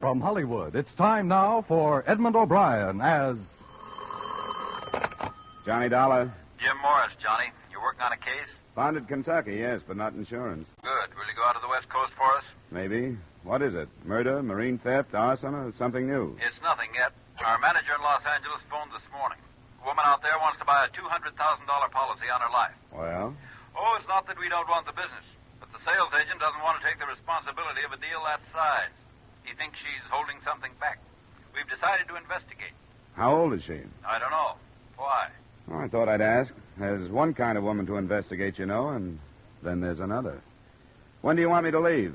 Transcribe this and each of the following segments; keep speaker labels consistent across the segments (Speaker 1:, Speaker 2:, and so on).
Speaker 1: From Hollywood, it's time now for Edmund O'Brien as...
Speaker 2: Johnny Dollar.
Speaker 3: Jim Morris, Johnny. You working on a case?
Speaker 2: Founded Kentucky, yes, but not insurance.
Speaker 3: Good. Will you go out to the West Coast for us?
Speaker 2: Maybe. What is it? Murder, marine theft, arson, or something new?
Speaker 3: It's nothing yet. Our manager in Los Angeles phoned this morning. A woman out there wants to buy a $200,000 policy on her life.
Speaker 2: Well?
Speaker 3: Oh, it's not that we don't want the business, but the sales agent doesn't want to take the responsibility of a deal that size. He thinks she's holding something back. We've decided to investigate.
Speaker 2: How old is she?
Speaker 3: I don't know. Why?
Speaker 2: Oh, I thought I'd ask. There's one kind of woman to investigate, you know, and then there's another. When do you want me to leave?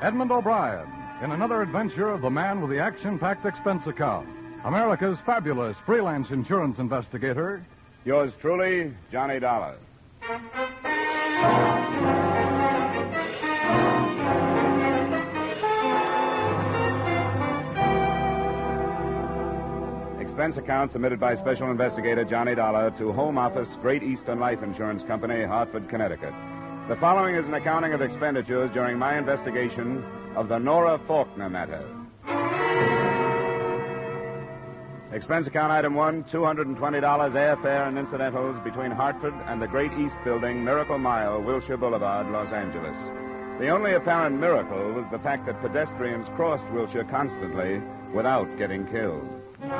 Speaker 1: Edmund O'Brien, in another adventure of the man with the action-packed expense account. America's fabulous freelance insurance investigator.
Speaker 2: Yours truly, Johnny Dollar. Expense account submitted by Special Investigator Johnny Dollar to Home Office, Great Eastern Life Insurance Company, Hartford, Connecticut. The following is an accounting of expenditures during my investigation of the Nora Faulkner matter. Expense account item 1, $220 airfare and incidentals between Hartford and the Great East Building, Miracle Mile, Wilshire Boulevard, Los Angeles. The only apparent miracle was the fact that pedestrians crossed Wilshire constantly without getting killed.
Speaker 4: Mr.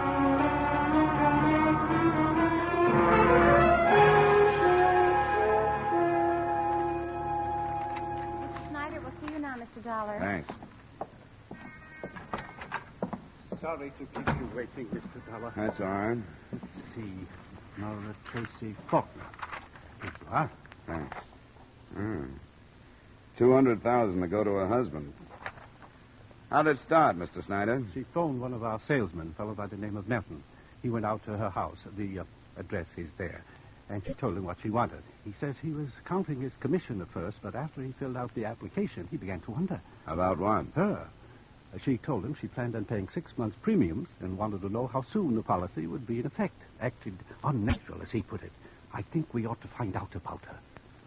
Speaker 4: Snyder, we'll see you now, Mr. Dollar.
Speaker 2: Thanks.
Speaker 5: Sorry to keep you waiting, Mr. Dollar.
Speaker 2: That's all right.
Speaker 5: Let's see. Nora Tracy Faulkner. Here you are.
Speaker 2: Thanks. 200,000 to go to her husband. How'd it start, Mr. Snyder?
Speaker 5: She phoned one of our salesmen, a fellow by the name of Nelson. He went out to her house. The address is there. And she told him what she wanted. He says he was counting his commission at first, but after he filled out the application, he began to wonder.
Speaker 2: About what?
Speaker 5: Her. She told him she planned on paying 6 months' premiums and wanted to know how soon the policy would be in effect. Acted unnatural, as he put it. I think we ought to find out about her.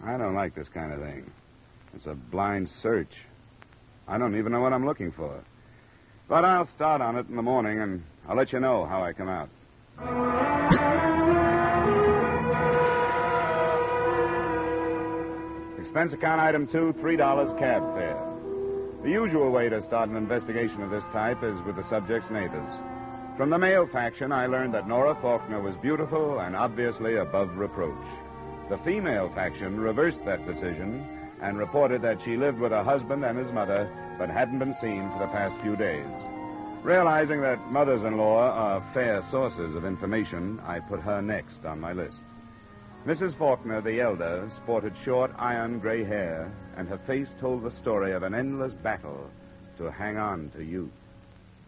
Speaker 2: I don't like this kind of thing. It's a blind search. I don't even know what I'm looking for. But I'll start on it in the morning, and I'll let you know how I come out. Expense account item 2, $3 cab fare. The usual way to start an investigation of this type is with the subject's neighbors. From the male faction, I learned that Nora Faulkner was beautiful and obviously above reproach. The female faction reversed that decision and reported that she lived with her husband and his mother, but hadn't been seen for the past few days. Realizing that mothers-in-law are fair sources of information, I put her next on my list. Mrs. Faulkner, the elder, sported short, iron gray hair, and her face told the story of an endless battle to hang on to youth.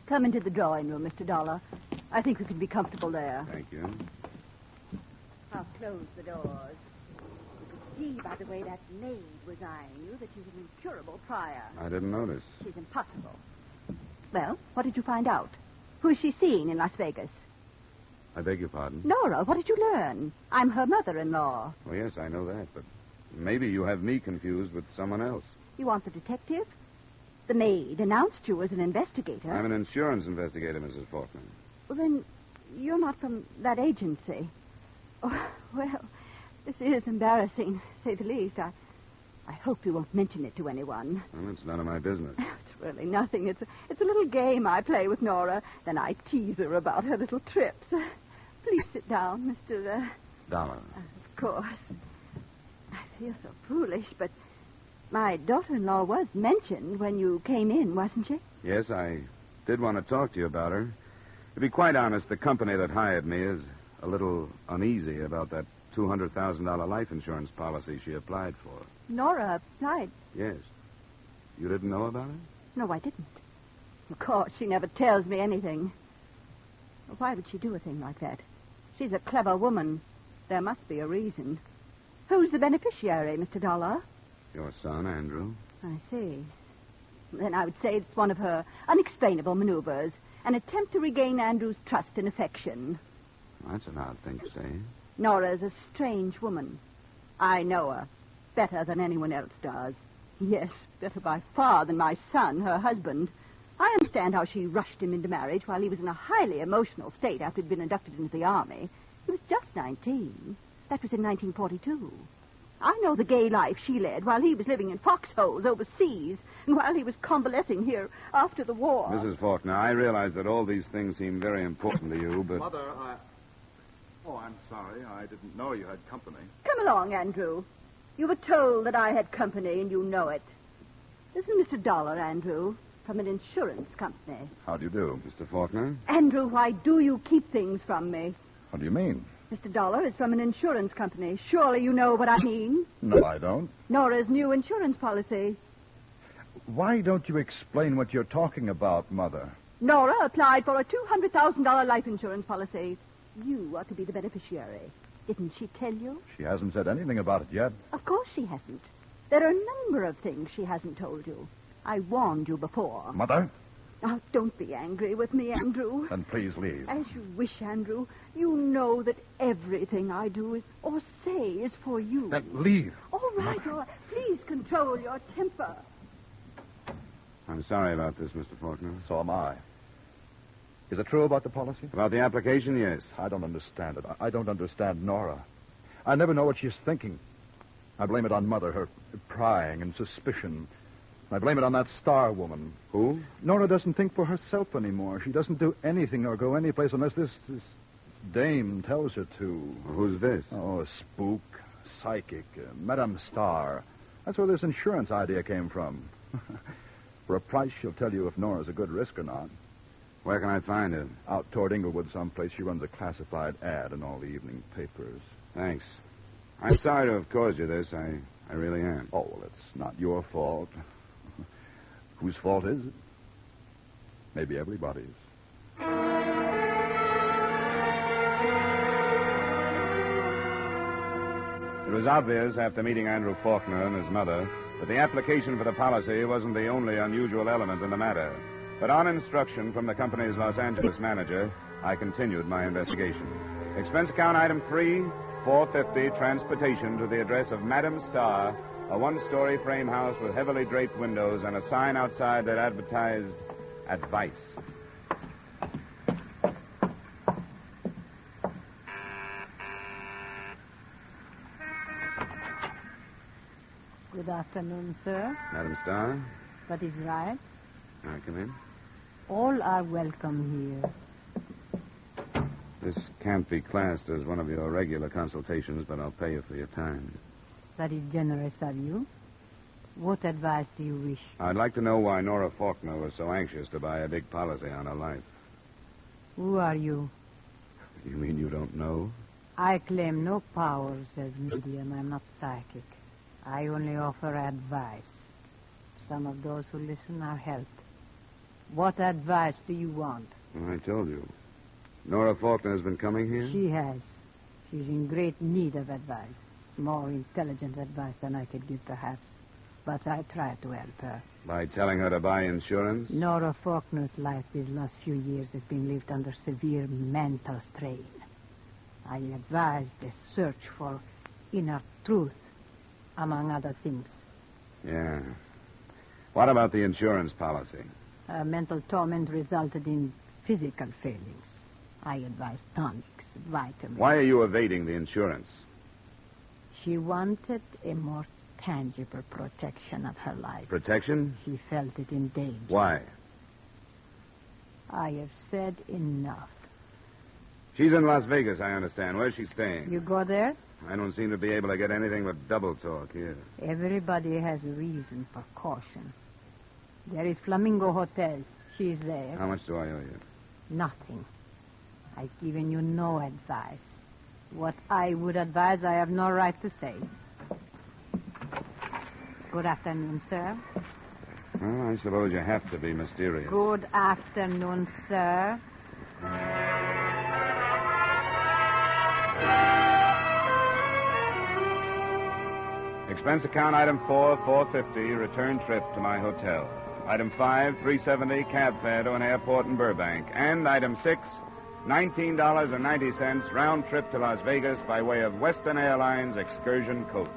Speaker 6: Come into the drawing room, Mr. Dollar. I think we can be comfortable there.
Speaker 2: Thank you.
Speaker 6: I'll close the doors. You could see by the way that maid was eyeing you that she's an incurable prior.
Speaker 2: I didn't notice.
Speaker 6: She's impossible. Well, what did you find out? Who is she seeing in Las Vegas?
Speaker 2: I beg your pardon?
Speaker 6: Nora, what did you learn? I'm her mother-in-law.
Speaker 2: Oh, yes, I know that, but maybe you have me confused with someone else.
Speaker 6: You want the detective? The maid announced you as an investigator.
Speaker 2: I'm an insurance investigator, Mrs. Faulkner.
Speaker 6: Well, then, you're not from that agency. Oh, well, this is embarrassing, to say the least. I hope you won't mention it to anyone.
Speaker 2: Well, it's none of my business.
Speaker 6: It's really nothing. It's a little game I play with Nora. Then I tease her about her little trips. Please sit down, Mr.
Speaker 2: Dollar.
Speaker 6: Of course. I feel so foolish, but my daughter-in-law was mentioned when you came in, wasn't she?
Speaker 2: Yes, I did want to talk to you about her. To be quite honest, the company that hired me is a little uneasy about that $200,000 life insurance policy she applied for.
Speaker 6: Nora applied?
Speaker 2: Yes. You didn't know about it?
Speaker 6: No, I didn't. Of course, she never tells me anything. Why would she do a thing like that? She's a clever woman. There must be a reason. Who's the beneficiary, Mr. Dollar?
Speaker 2: Your son, Andrew.
Speaker 6: I see. Then I would say it's one of her unexplainable maneuvers, an attempt to regain Andrew's trust and affection.
Speaker 2: That's an odd thing to say.
Speaker 6: Nora's a strange woman. I know her. better than anyone else does. Yes, better by far than my son, her husband. I understand how she rushed him into marriage while he was in a highly emotional state after he'd been inducted into the army. He was just 19. That was in 1942. I know the gay life she led while he was living in foxholes overseas and while he was convalescing here after the war.
Speaker 2: Mrs. Faulkner, I realize that all these things seem very important to you, but...
Speaker 1: Mother, Oh, I'm sorry. I didn't know you had company.
Speaker 6: Come along, Andrew. You were told that I had company, and you know it. This is Mr. Dollar, Andrew, from an insurance company.
Speaker 1: How do you do?
Speaker 2: Mr. Faulkner?
Speaker 6: Andrew, why do you keep things from me?
Speaker 1: What do you mean?
Speaker 6: Mr. Dollar is from an insurance company. Surely you know what I mean.
Speaker 1: No, I don't.
Speaker 6: Nora's new insurance policy.
Speaker 1: Why don't you explain what you're talking about, Mother?
Speaker 6: Nora applied for a $200,000 life insurance policy. You are to be the beneficiary. Didn't she tell you?
Speaker 1: She hasn't said anything about it yet.
Speaker 6: Of course she hasn't. There are a number of things she hasn't told you. I warned you before.
Speaker 1: Mother?
Speaker 6: Now, don't be angry with me, Andrew.
Speaker 1: Then please leave.
Speaker 6: As you wish, Andrew. You know that everything I do is or say is for you.
Speaker 1: Then leave.
Speaker 6: All right, all right. Please control your temper.
Speaker 2: I'm sorry about this, Mr. Faulkner.
Speaker 1: So am I. Is it true about the policy?
Speaker 2: About the application, yes.
Speaker 1: I don't understand it. I don't understand Nora. I never know what she's thinking. I blame it on Mother, her prying and suspicion. I blame it on that star woman.
Speaker 2: Who?
Speaker 1: Nora doesn't think for herself anymore. She doesn't do anything or go anyplace unless this dame tells her to.
Speaker 2: Who's this?
Speaker 1: Oh, a spook, psychic, Madame Star. That's where this insurance idea came from. For a price, she'll tell you if Nora's a good risk or not.
Speaker 2: Where can I find her?
Speaker 1: Out toward Inglewood someplace. She runs a classified ad in all the evening papers.
Speaker 2: Thanks. I'm sorry to have caused you this. I really am.
Speaker 1: Oh, well, it's not your fault. Whose fault is it? Maybe everybody's.
Speaker 2: It was obvious after meeting Andrew Faulkner and his mother that the application for the policy wasn't the only unusual element in the matter. But on instruction from the company's Los Angeles manager, I continued my investigation. Expense account item 3, $450, transportation to the address of Madame Star, a one-story frame house with heavily draped windows and a sign outside that advertised advice.
Speaker 7: Good afternoon, sir.
Speaker 2: Madame Star,
Speaker 7: That is right.
Speaker 2: may I come in?
Speaker 7: All are welcome here.
Speaker 2: This can't be classed as one of your regular consultations, but I'll pay you for your time.
Speaker 7: That is generous of you. What advice do you wish?
Speaker 2: I'd like to know why Nora Faulkner was so anxious to buy a big policy on her life.
Speaker 7: Who are you?
Speaker 2: You mean you don't know?
Speaker 7: I claim no powers as medium. I'm not psychic. I only offer advice. Some of those who listen are helped. What advice do you want?
Speaker 2: Well, I told you. Nora Faulkner has been coming here?
Speaker 7: She has. She's in great need of advice. More intelligent advice than I could give, perhaps. But I try to help her.
Speaker 2: By telling her to buy insurance?
Speaker 7: Nora Faulkner's life these last few years has been lived under severe mental strain. I advised a search for inner truth, among other things.
Speaker 2: Yeah. What about the insurance policy?
Speaker 7: Her mental torment resulted in physical failings. I advised tonics, vitamins.
Speaker 2: Why are you evading the insurance?
Speaker 7: She wanted a more tangible protection of her life.
Speaker 2: Protection?
Speaker 7: She felt it in danger.
Speaker 2: Why?
Speaker 7: I have said enough.
Speaker 2: She's in Las Vegas, I understand. Where's she staying?
Speaker 7: You go there?
Speaker 2: I don't seem to be able to get anything but double talk here.
Speaker 7: Everybody has a reason for caution. There is Flamingo Hotel. She's there.
Speaker 2: How much do I owe you?
Speaker 7: Nothing. I've given you no advice. What I would advise, I have no right to say. Good afternoon, sir.
Speaker 2: Well, I suppose you have to be mysterious.
Speaker 7: Good afternoon, sir.
Speaker 2: Expense account item 4, $450, return trip to my hotel. Item 5, $370, cab fare to an airport in Burbank. And item 6, $19.90, round trip to Las Vegas by way of Western Airlines excursion coach.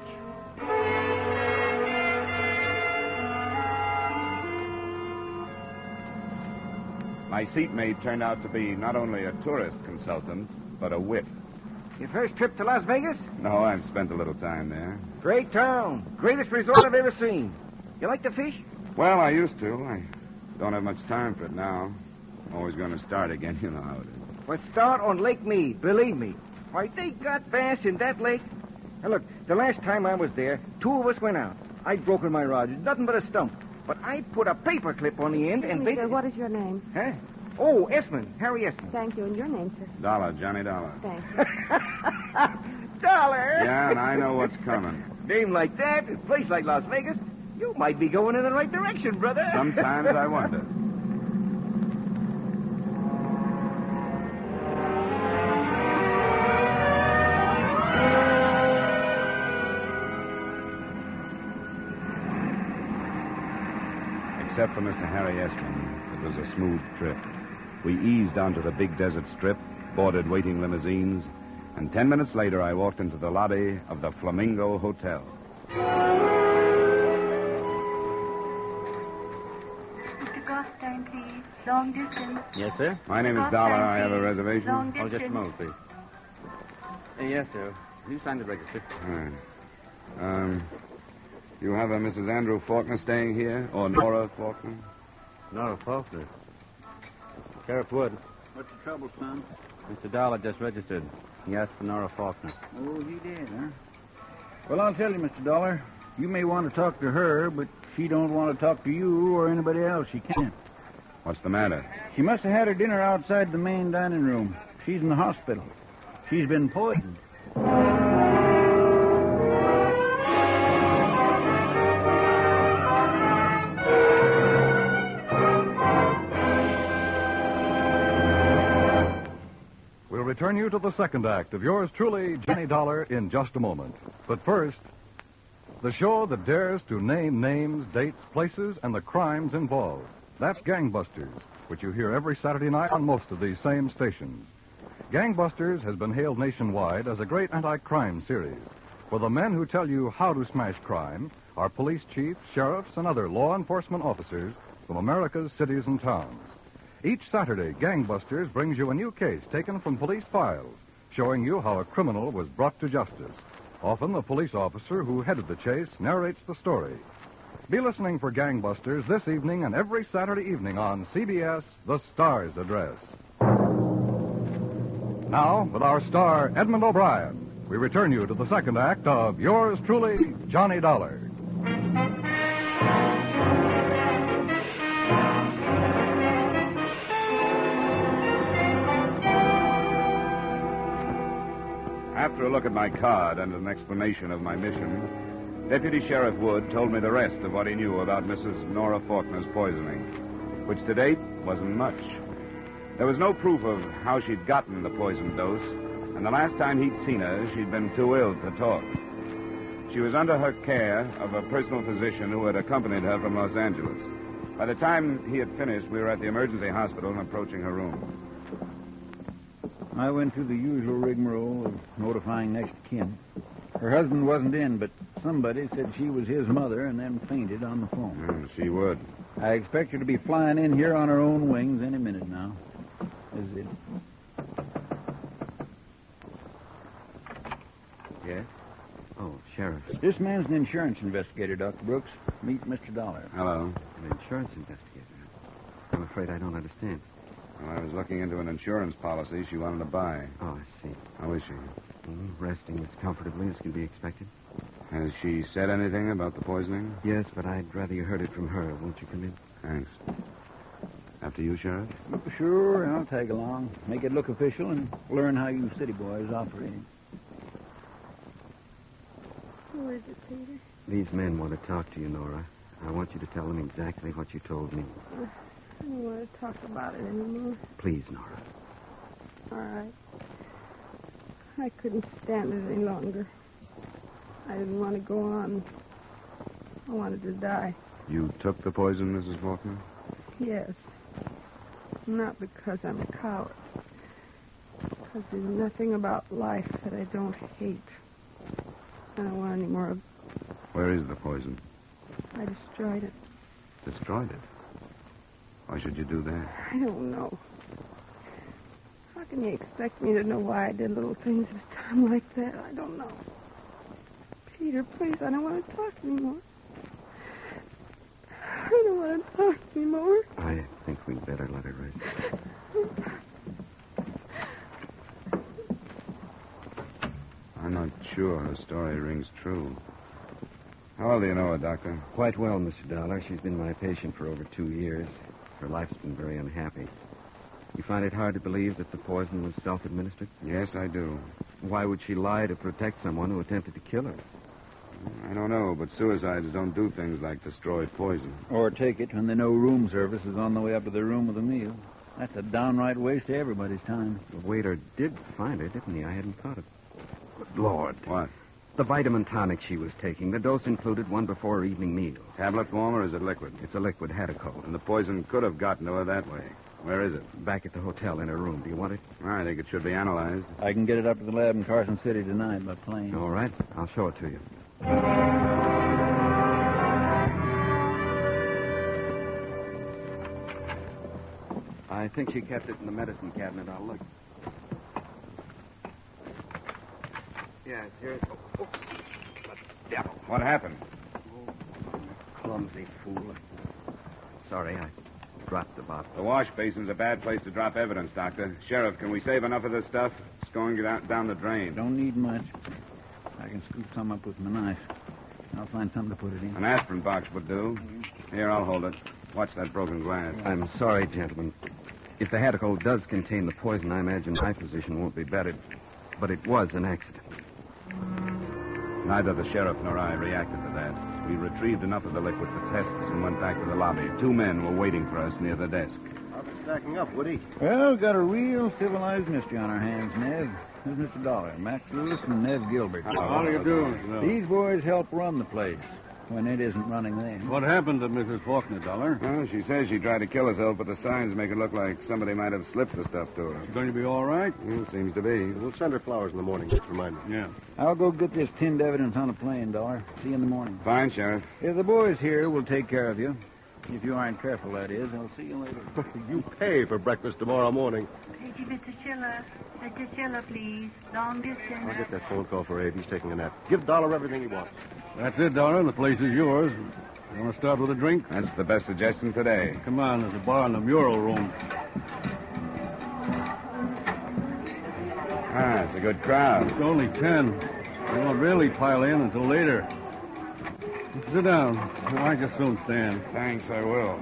Speaker 2: My seatmate turned out to be not only a tourist consultant, but a wit.
Speaker 8: Your first trip to Las Vegas?
Speaker 2: No, I've spent a little time there.
Speaker 8: Great town. Greatest resort I've ever seen. You like to fish?
Speaker 2: Well, I used to. I don't have much time for it now. I'm always going to start again. You know how it is.
Speaker 8: Well, start on Lake Mead, believe me. Why, they got bass in that lake. Now, look, the last time I was there, 2 of us went out. I'd broken my rod. It's nothing but a stump. But I put a paper clip on the end and
Speaker 4: Excuse me, sir, what is your name?
Speaker 8: Huh? Oh, Esmond. Harry Esmond.
Speaker 4: Thank you. And your name, sir?
Speaker 2: Dollar, Johnny Dollar.
Speaker 4: Thank you.
Speaker 8: Dollar!
Speaker 2: Yeah, and I know what's coming.
Speaker 8: Name like that, a place like Las Vegas, you might be going in the right direction, brother.
Speaker 2: Sometimes I wonder. Except for Mr. Harry Esmond, it was a smooth trip. We eased onto the big desert strip, boarded waiting limousines, and 10 minutes later I walked into the lobby of the Flamingo Hotel.
Speaker 9: Mr. Gostein, please. Long distance.
Speaker 5: Yes, sir?
Speaker 2: My name is Dollar. I have a reservation.
Speaker 9: Long
Speaker 5: Oh,
Speaker 9: distance.
Speaker 5: just a moment, please. Yes, sir. You signed the register.
Speaker 2: All right. You have a Mrs. Andrew Faulkner staying here? Or Nora Faulkner?
Speaker 5: Nora Faulkner. Sheriff Wood.
Speaker 10: What's the trouble, son?
Speaker 5: Mr. Dollar just registered. He asked for Nora Faulkner.
Speaker 10: Oh, he did, huh? Well, I'll tell you, Mr. Dollar. You may want to talk to her, but she don't want to talk to you or anybody else. She can't.
Speaker 2: What's the matter?
Speaker 10: She must have had her dinner outside the main dining room. She's in the hospital. She's been poisoned.
Speaker 1: We'll return you to the second act of yours truly, Johnny Dollar, in just a moment. But first, the show that dares to name names, dates, places, and the crimes involved. That's Gangbusters, which you hear every Saturday night on most of these same stations. Gangbusters has been hailed nationwide as a great anti-crime series, for the men who tell you how to smash crime are police chiefs, sheriffs, and other law enforcement officers from America's cities and towns. Each Saturday, Gangbusters brings you a new case taken from police files, showing you how a criminal was brought to justice. Often the police officer who headed the chase narrates the story. Be listening for Gangbusters this evening and every Saturday evening on CBS, The Star's Address. Now, with our star, Edmund O'Brien, we return you to the second act of yours truly, Johnny Dollar.
Speaker 2: After a look at my card and an explanation of my mission, Deputy Sheriff Wood told me the rest of what he knew about Mrs. Nora Faulkner's poisoning, which to date wasn't much. There was no proof of how she'd gotten the poison dose, and the last time he'd seen her, she'd been too ill to talk. She was under her care of a personal physician who had accompanied her from Los Angeles. By the time he had finished, we were at the emergency hospital and approaching her room.
Speaker 10: I went through the usual rigmarole of notifying next of kin. Her husband wasn't in, but somebody said she was his mother and then fainted on the phone.
Speaker 2: She would.
Speaker 10: I expect her to be flying in here on her own wings any minute now. This is it.
Speaker 5: Yes? Oh, Sheriff.
Speaker 10: This man's an insurance investigator, Dr. Brooks. Meet Mr. Dollar.
Speaker 2: Hello.
Speaker 5: An insurance investigator. I'm afraid I don't understand.
Speaker 2: Well, I was looking into an insurance policy she wanted to buy.
Speaker 5: Oh, I see.
Speaker 2: How is she?
Speaker 5: Resting as comfortably as can be expected.
Speaker 2: Has she said anything about the poisoning?
Speaker 5: Yes, but I'd rather you heard it from her. Won't you come in?
Speaker 2: Thanks. After you, Sheriff?
Speaker 10: Sure, I'll tag along. Make it look official and learn how you city boys operate.
Speaker 4: Who is it, Peter?
Speaker 5: These men want to talk to you, Nora. I want you to tell them exactly what you told me.
Speaker 4: I don't want to talk about it anymore.
Speaker 5: Please, Nora.
Speaker 4: All right. I couldn't stand it any longer. I didn't want to go on. I wanted to die.
Speaker 2: You took the poison, Mrs. Faulkner?
Speaker 4: Yes. Not because I'm a coward. Because there's nothing about life that I don't hate. I don't want any more of
Speaker 2: Where is the poison?
Speaker 4: I destroyed it.
Speaker 2: Destroyed it. Why should you do that?
Speaker 4: I don't know. How can you expect me to know why I did little things at a time like that? I don't know. Peter, please, I don't want to talk anymore. I don't want to talk anymore.
Speaker 11: I think we'd better let her rest.
Speaker 2: I'm not sure her story rings true. How well do you know her, Doctor?
Speaker 11: Quite well, Mr. Dollar. She's been my patient for over 2 years. Her life's been very unhappy. You find it hard to believe that the poison was self-administered?
Speaker 2: Yes, I do.
Speaker 11: Why would she lie to protect someone who attempted to kill her?
Speaker 2: I don't know, but suicides don't do things like destroy poison.
Speaker 10: Or take it when they know room service is on the way up to their room with a meal. That's a downright waste of everybody's time.
Speaker 11: The waiter did find her, didn't he? I hadn't thought of it. Good Lord.
Speaker 2: What?
Speaker 11: The vitamin tonic she was taking. The dose included one before her evening meal.
Speaker 2: Tablet form, or is it liquid?
Speaker 11: It's a liquid Hadacol.
Speaker 2: And the poison could have gotten to her that way. Where is it?
Speaker 11: Back at the hotel in her room. Do you want it?
Speaker 2: I think it should be analyzed.
Speaker 10: I can get it up to the lab in Carson City tonight by plane.
Speaker 11: All right. I'll show it to you. I think she kept it in the medicine cabinet. I'll look. Yes, here's... Oh, the devil.
Speaker 2: What happened?
Speaker 11: Oh, clumsy fool. Sorry, I dropped the bottle.
Speaker 2: The wash basin's a bad place to drop evidence, Doctor. Sheriff, can we save enough of this stuff? It's going down the drain.
Speaker 10: Don't need much. I can scoop some up with my knife. I'll find something to put it in.
Speaker 2: An aspirin box would do. Here, I'll hold it. Watch that broken glass.
Speaker 11: I'm sorry, gentlemen. If the Hadacol does contain the poison, I imagine my position won't be better. But it was an accident.
Speaker 2: Neither the sheriff nor I reacted to that. We retrieved enough of the liquid for tests and went back to the lobby. 2 men were waiting for us near the desk.
Speaker 12: How's it stacking up, Woody?
Speaker 10: Well, we've got a real civilized mystery on our hands, Nev. Who's Mr. Dollar? Max Lewis and Nev Gilbert.
Speaker 2: How do you do?
Speaker 10: These boys help run the place when it isn't running them.
Speaker 5: What happened to Mrs. Faulkner, Dollar?
Speaker 2: Well, she says she tried to kill herself, but the signs make it look like somebody might have slipped the stuff to her.
Speaker 5: Going to be all right?
Speaker 2: It seems to be.
Speaker 12: We'll send her flowers in the morning, just remind me.
Speaker 5: Yeah.
Speaker 10: I'll go get this tinned evidence on a plane, Dollar. See you in the morning.
Speaker 2: Fine, Sheriff.
Speaker 10: If the boys here will take care of you. If you aren't careful, that is. I'll see you later.
Speaker 12: You pay for breakfast tomorrow morning.
Speaker 9: Thank you, Mr. Schiller. Mr. Schiller, please. Long distance.
Speaker 12: I'll get that phone call for Abe. He's taking a nap. Give Dollar everything he wants.
Speaker 5: That's it, Dollar. The place is yours. You want to start with a drink?
Speaker 2: That's the best suggestion today.
Speaker 5: Come on, there's a bar in the mural room.
Speaker 2: It's a good crowd.
Speaker 5: It's only 10. They won't really pile in until later. Sit down. Why don't you soon stand?
Speaker 2: Thanks, I will.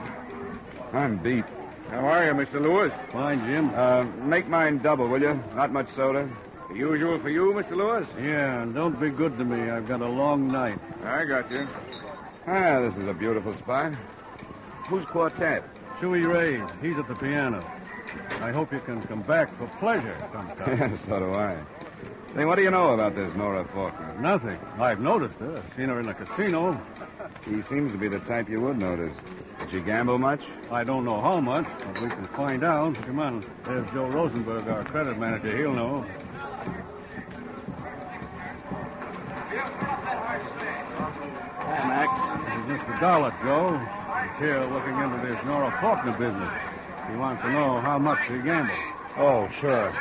Speaker 2: I'm beat.
Speaker 8: How are you, Mr. Lewis?
Speaker 5: Fine, Jim.
Speaker 2: Make mine double, will you? Not much soda.
Speaker 8: The usual for you, Mr. Lewis?
Speaker 5: Yeah, and don't be good to me. I've got a long night.
Speaker 8: I got you.
Speaker 2: This is a beautiful spot. Who's quartet?
Speaker 5: Chewy Ray, he's at the piano. I hope you can come back for pleasure sometime.
Speaker 2: So do I. Say, what do you know about this Nora Faulkner?
Speaker 5: Nothing. I've noticed her. I've seen her in the casino.
Speaker 2: She seems to be the type you would notice. Did she gamble much?
Speaker 5: I don't know how much, but we can find out. Come on. There's Joe Rosenberg, our credit manager. He'll know.
Speaker 8: Hi, Max.
Speaker 5: This is Mr. Dollar, Joe. He's here looking into this Nora Faulkner business. He wants to know how much she gambled.
Speaker 13: Oh, sure.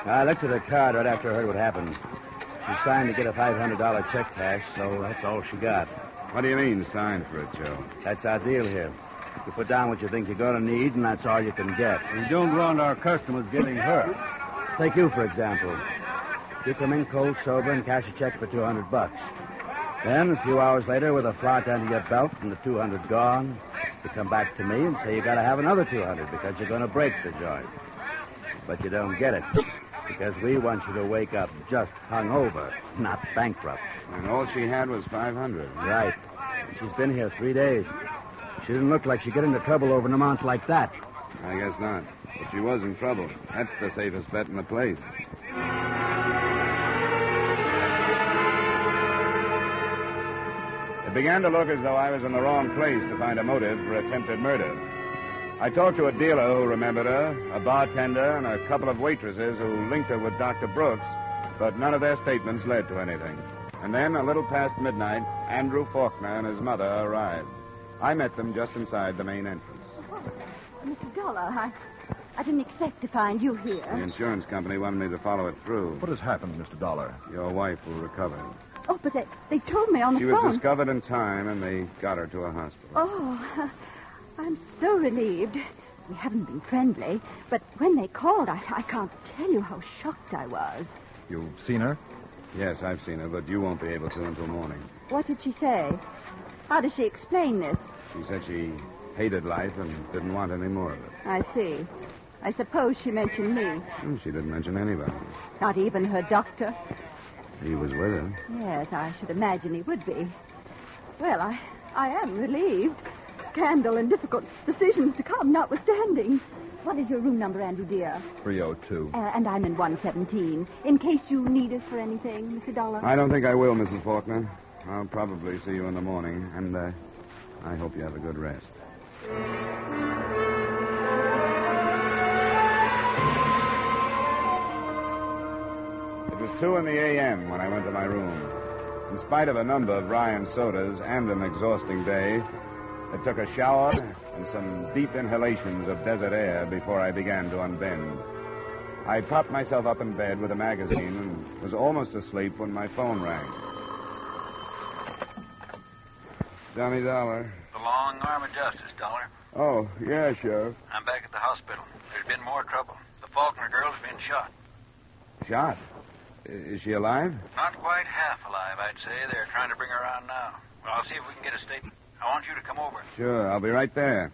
Speaker 13: I looked at her card right after I heard what happened. She signed to get a $500 check cash, so that's all she got.
Speaker 2: What do you mean, signed for it, Joe?
Speaker 13: That's our deal here. You put down what you think you're going to need, and that's all you can get.
Speaker 5: We don't want our customers getting hurt.
Speaker 13: Take you, for example. You come in cold, sober, and cash a check for $200. Then, a few hours later, with a flout under your belt and the $200 gone, you come back to me and say you got to have another $200 because you're going to break the joint. But you don't get it because we want you to wake up just hungover, not bankrupt.
Speaker 2: And all she had was $500.
Speaker 13: Right. She's been here 3 days. She didn't look like she'd get into trouble over an amount like that.
Speaker 2: I guess not. But she was in trouble. That's the safest bet in the place. It began to look as though I was in the wrong place to find a motive for attempted murder. I talked to a dealer who remembered her, a bartender, and a couple of waitresses who linked her with Dr. Brooks, but none of their statements led to anything. And then, a little past midnight, Andrew Faulkner and his mother arrived. I met them just inside the main entrance.
Speaker 6: Mr. Dollar, I didn't expect to find you
Speaker 2: The
Speaker 6: here.
Speaker 2: insurance company wanted me to follow it through.
Speaker 12: What has happened, Mr. Dollar?
Speaker 2: Your wife will recover.
Speaker 6: Oh, but they told me on the
Speaker 2: She
Speaker 6: phone.
Speaker 2: was discovered in time, and they got her to a hospital.
Speaker 6: Oh, I'm so relieved. We haven't been friendly, but when they called, I can't tell you how shocked I was.
Speaker 12: You've seen her?
Speaker 2: Yes, I've seen her, but you won't be able to until morning.
Speaker 6: What did she say? How does she explain this?
Speaker 2: She said she hated life and didn't want any more of it.
Speaker 6: I see. I suppose she mentioned me.
Speaker 2: She didn't mention anybody.
Speaker 6: Not even her doctor?
Speaker 2: He was with her.
Speaker 6: Yes, I should imagine he would be. Well, I am relieved. Scandal and difficult decisions to come notwithstanding. What is your room number, Andy, dear?
Speaker 12: 302.
Speaker 6: And I'm in 117. In case you need us for anything, Mr. Dollar.
Speaker 2: I don't think I will, Mrs. Faulkner. I'll probably see you in the morning, and I hope you have a good rest. It was 2 a.m. when I went to my room. In spite of a number of rye and sodas and an exhausting day, I took a shower and some deep inhalations of desert air before I began to unbend. I propped myself up in bed with a magazine and was almost asleep when my phone rang. Johnny Dollar.
Speaker 3: The long arm of justice, Dollar.
Speaker 2: Oh, yeah, Sheriff.
Speaker 3: I'm back at the hospital. There's been more trouble. The Faulkner girl's been shot.
Speaker 2: Shot? Is she alive?
Speaker 3: Not quite half alive, I'd say. They're trying to bring her around now. Well, I'll see if we can get a statement. I want you to come over.
Speaker 2: Sure, I'll be right there.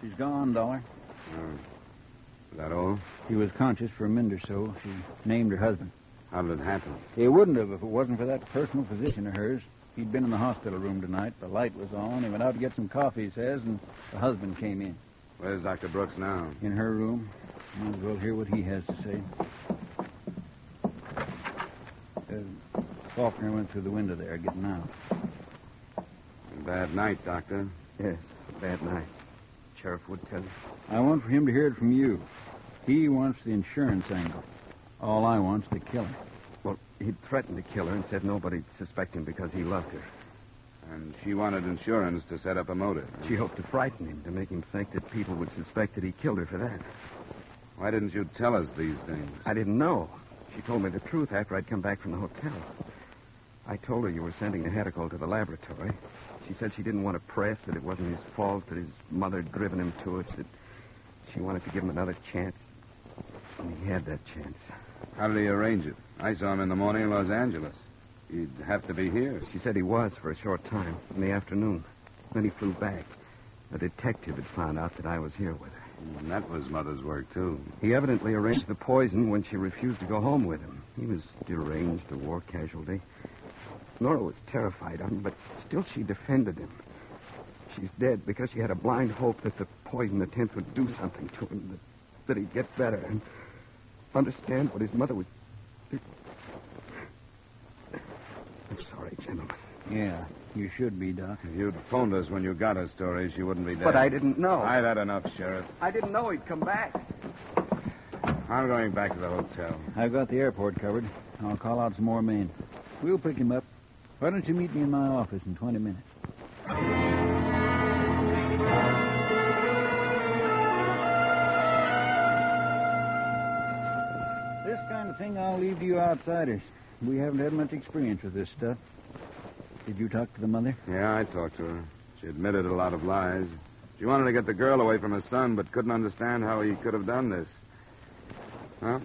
Speaker 10: She's gone, Dollar.
Speaker 2: Is that all?
Speaker 10: She was conscious for a minute or so. She named her husband.
Speaker 2: How did it happen?
Speaker 10: It wouldn't have if it wasn't for that personal physician of hers. He'd been in the hospital room tonight. The light was on. He went out to get some coffee, he says, and the husband came in.
Speaker 2: Where's Dr. Brooks now?
Speaker 10: In her room. Might as well hear what he has to say. Faulkner went through the window there, getting out.
Speaker 2: A bad night, Doctor.
Speaker 11: Yes, a bad night. Sheriff would tell you.
Speaker 10: I want for him to hear it from you. He wants the insurance angle. All I want's to kill him.
Speaker 11: Well, he'd threatened to kill her and said nobody'd suspect him because he loved her.
Speaker 2: And she wanted insurance to set up a motive.
Speaker 11: She hoped to frighten him, to make him think that people would suspect that he killed her for that.
Speaker 2: Why didn't you tell us these things?
Speaker 11: I didn't know. She told me the truth after I'd come back from the hotel. I told her you were sending the Hedical to the laboratory. She said she didn't want to press, that it wasn't his fault, that his mother had driven him to it, that she wanted to give him another chance. And he had that chance.
Speaker 2: How did he arrange it? I saw him in the morning in Los Angeles. He'd have to be here.
Speaker 11: She said he was for a short time, in the afternoon. Then he flew back. A detective had found out that I was here with her.
Speaker 2: And that was Mother's work, too.
Speaker 11: He evidently arranged the poison when she refused to go home with him. He was deranged, a war casualty. Nora was terrified of him, but still she defended him. She's dead because she had a blind hope that the poison attempt would do something to him, that he'd get better and understand what his mother was... I'm sorry, gentlemen.
Speaker 10: Yeah, you should be, Doc.
Speaker 2: If you'd phoned us when you got her story, she wouldn't be dead.
Speaker 11: But I didn't know.
Speaker 2: I've had enough, Sheriff.
Speaker 11: I didn't know he'd come back.
Speaker 2: I'm going back to the hotel.
Speaker 10: I've got the airport covered. I'll call out some more men. We'll pick him up. Why don't you meet me in my office in 20 minutes? This kind of thing I'll leave to you outsiders. We haven't had much experience with this stuff. Did you talk to the mother?
Speaker 2: Yeah, I talked to her. She admitted a lot of lies. She wanted to get the girl away from her son, but couldn't understand how he could have done this. Well,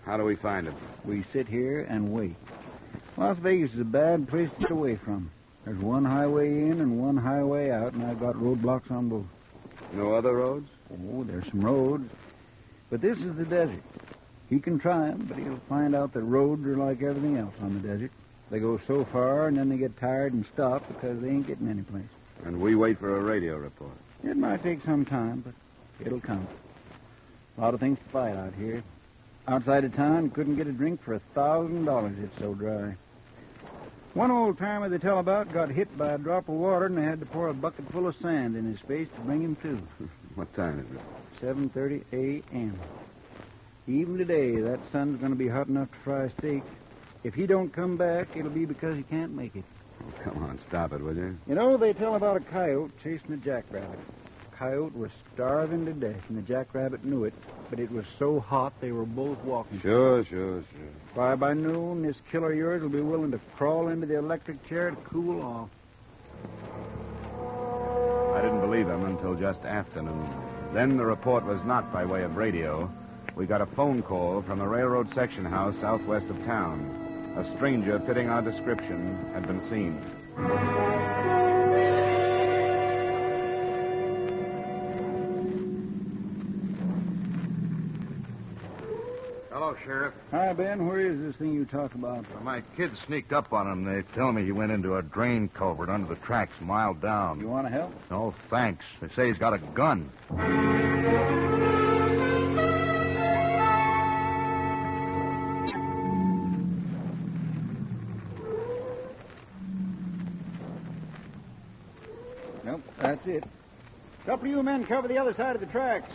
Speaker 2: how do we find him?
Speaker 10: We sit here and wait. Las Vegas is a bad place to get away from. There's one highway in and one highway out, and I've got roadblocks on both.
Speaker 2: No other roads?
Speaker 10: Oh, there's some roads. But this is the desert. He can try 'em, but he'll find out that roads are like everything else on the desert. They go so far, and then they get tired and stop because they ain't getting any place.
Speaker 2: And we wait for a radio report.
Speaker 10: It might take some time, but it'll come. A lot of things to fight out here. Outside of town, couldn't get a drink for $1,000. It's so dry. One old timer they tell about got hit by a drop of water, and they had to pour a bucket full of sand in his face to bring him to.
Speaker 2: What time is it?
Speaker 10: 7:30 a.m. Even today, that sun's going to be hot enough to fry a steak. If he don't come back, it'll be because he can't make it.
Speaker 2: Oh, come on, stop it, will you?
Speaker 10: You know, they tell about a coyote chasing a jackrabbit. The coyote was starving to death, and the jackrabbit knew it, but it was so hot they were both walking.
Speaker 2: Sure.
Speaker 10: Why, by noon, this killer of yours will be willing to crawl into the electric chair to cool off.
Speaker 2: I didn't believe him until just afternoon. Then the report was not by way of radio. We got a phone call from a railroad section house southwest of town. A stranger fitting our description had been seen.
Speaker 14: Hello, Sheriff.
Speaker 10: Hi, Ben. Where is this thing you talk about?
Speaker 14: Well, my kid sneaked up on him. They tell me he went into a drain culvert under the tracks a mile down.
Speaker 10: You want to help?
Speaker 14: No, thanks. They say he's got a gun.
Speaker 10: Nope, that's it. A couple of you men cover the other side of the tracks.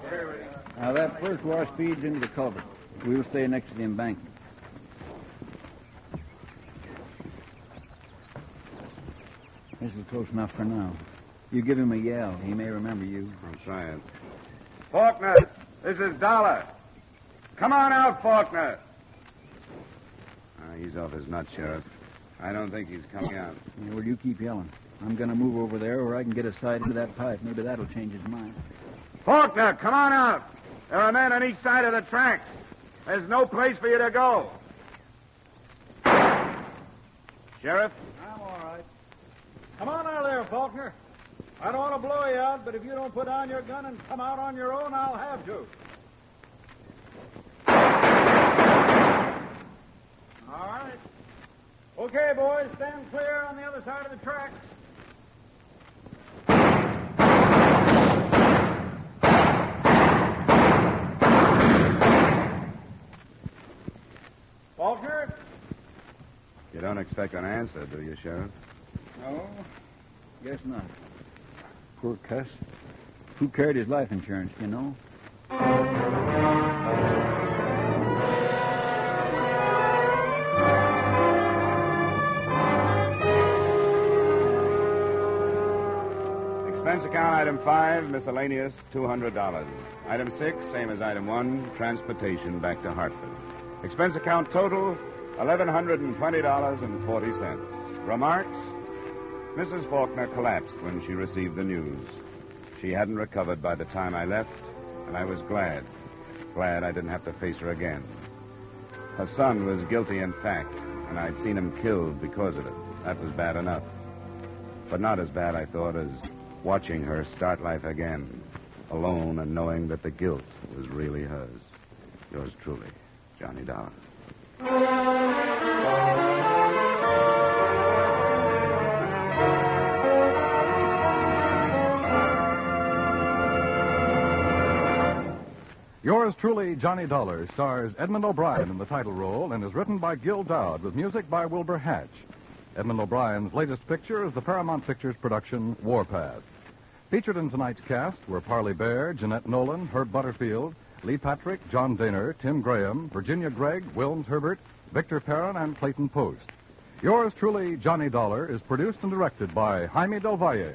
Speaker 14: Okay, ready.
Speaker 10: Now, that first wash feeds into the culvert. We'll stay next to the embankment. This is close enough for now. You give him a yell. He may remember you.
Speaker 2: I'll try it. Faulkner, this is Dollar. Come on out, Faulkner. He's off his nut, Sheriff. I don't think he's coming out.
Speaker 10: Yeah, well, you keep yelling. I'm going to move over there where I can get a sight into that pipe. Maybe that'll change his mind.
Speaker 2: Faulkner, come on out. There are men on each side of the tracks. There's no place for you to go. Sheriff?
Speaker 10: I'm all right. Come on out of there, Faulkner. I don't want to blow you out, but if you don't put down your gun and come out on your own, I'll have to. All right. Okay, boys, stand clear on the other side of the tracks. Faulkner?
Speaker 2: You don't expect an answer, do you, Sheriff?
Speaker 10: No, guess not. Poor cuss. Who carried his life insurance, you know?
Speaker 2: Expense account item 5, miscellaneous, $200. Item 6, same as item 1, transportation back to Hartford. Expense account total, $1,120.40. Remarks? Mrs. Faulkner collapsed when she received the news. She hadn't recovered by the time I left, and I was glad. Glad I didn't have to face her again. Her son was guilty in fact, and I'd seen him killed because of it. That was bad enough. But not as bad, I thought, as watching her start life again, alone and knowing that the guilt was really hers. Yours truly, Johnny Dollar.
Speaker 1: Yours truly, Johnny Dollar, stars Edmund O'Brien in the title role and is written by Gil Dowd with music by Wilbur Hatch. Edmund O'Brien's latest picture is the Paramount Pictures production Warpath. Featured in tonight's cast were Parley Baer, Jeanette Nolan, Herb Butterfield, Lee Patrick, John Dehner, Tim Graham, Virginia Gregg, Wilms Herbert, Victor Perrin, and Clayton Post. Yours truly, Johnny Dollar, is produced and directed by Jaime Del Valle.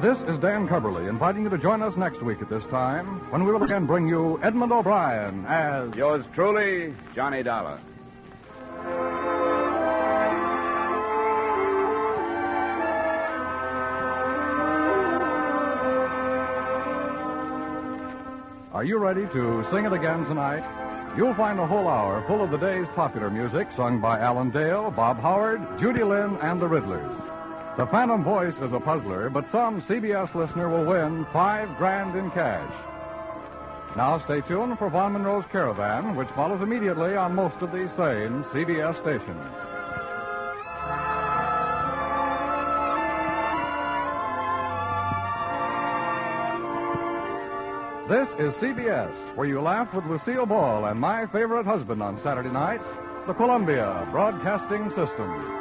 Speaker 1: This is Dan Coverly inviting you to join us next week at this time when we will again bring you Edmund O'Brien as...
Speaker 2: Yours truly, Johnny Dollar.
Speaker 1: Are you ready to sing it again tonight? You'll find a whole hour full of the day's popular music sung by Alan Dale, Bob Howard, Judy Lynn, and the Riddlers. The Phantom Voice is a puzzler, but some CBS listener will win $5,000 in cash. Now stay tuned for Von Monroe's Caravan, which follows immediately on most of these same CBS stations. This is CBS, where you laugh with Lucille Ball and my favorite husband on Saturday nights, the Columbia Broadcasting System.